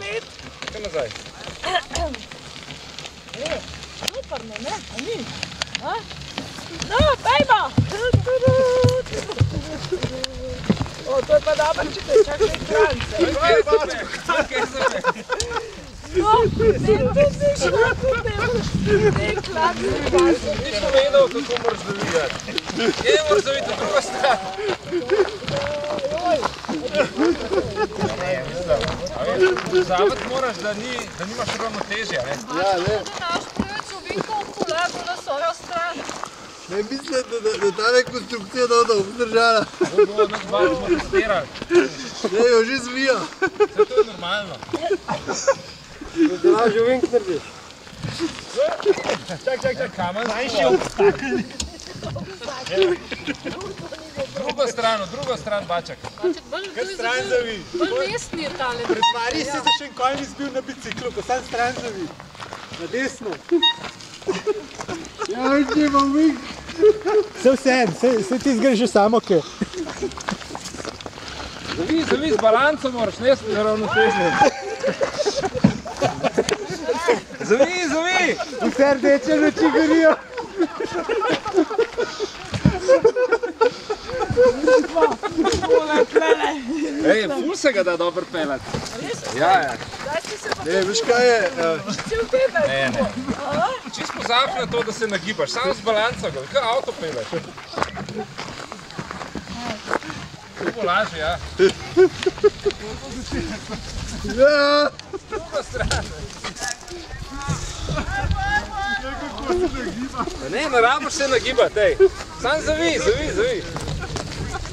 let. Kaj nazaj? Super, ne? A ni? No, dajmo! O, to je pa dobro, če te čakaj krance. Kaj za me? No, ne šla tudi, ne kladni. Ti še vedel, kako moraš zavijati. Kje moraš zaviti na drugo stran? Zavati moraš, da nimaš ravnotežja. Ja, ne. Naš preveč ovinkov kolego na svojo stran. Ne mislim, da ta rekonstrukcija dobro obdržala. Bo nas dva smo testirali. Ne, jo že zvija. Vse to je normalno. Da lažje ovink narediš. Čak, kamen. Manjši obstakel. Drugo stran bačak. Kaj stran zavi? Bolj mestni je tale. Pretvari se, da še nikoli nisi bil na biciklu, pa sam stran zavi. Na desno. Ja, več nima ovink. Vse ti zgre že samo, kaj. Zavi z balanco moraš, ne s ravnotežjem. Zavi! Vse rdeče noči gorijo. Ej, ful se ga da dobro pelati. Ja. Daj si se pa Ne, veš kaj je? cel teden. Ne. Čisto pozabi na to, da se nagibaš, samo z balanco ga, kaj avto peleš. To bo lažje, ja. Ja! Druga stran. Ne rabiš se nagibati, ej. Sam zavi.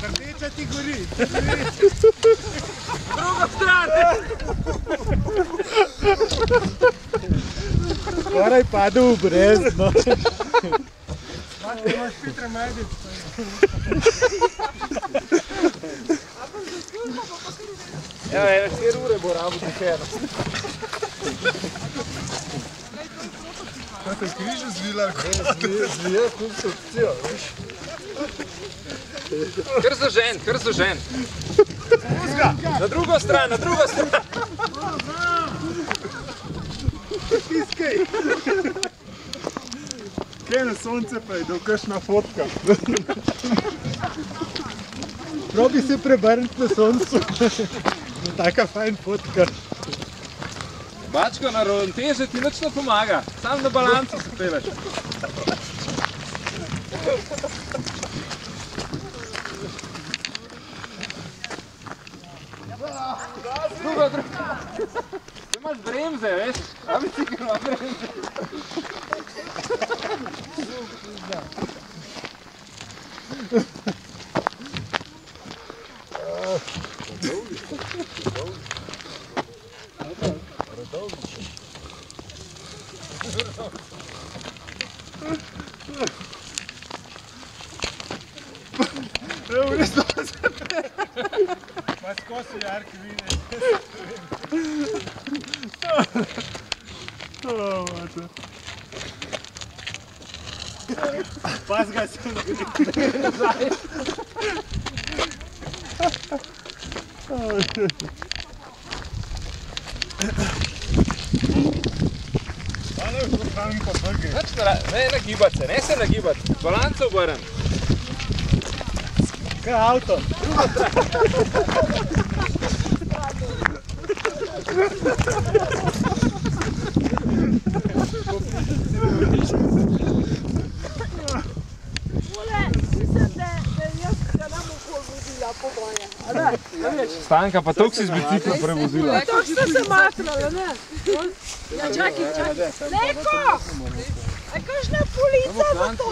Rdeča ti gori. Druga stran. Skoraj padel v brezno. Imaš Petra Majdic. Ja, 4 ure bo rabo teheno. Kaj te križu zvila? Zvija konstrukcijo, veš? Kar zažen. Na drugo stran. Tiskaj. Kaj na sonce pa je, da kakšna fotka. Probi se prebrniti na soncu. Taka fajn fotka. Bačko, na ravnotežje ti nič ne pomaga, samo na balanco se peleš. Drugo. Ti imaš bremze, veš? A bicikl ima bremze. Evo, resno se pa skozi jarki vine. Pas ga se nazaj. Ne nagibati se, ne se nagibati, balanco obrnem. Kaj avto? Stanka, pa toliko si z bicikla prevozila. Toliko ste se matrali, ne? Ja, čakaj. Leko! A kakšna polica za to?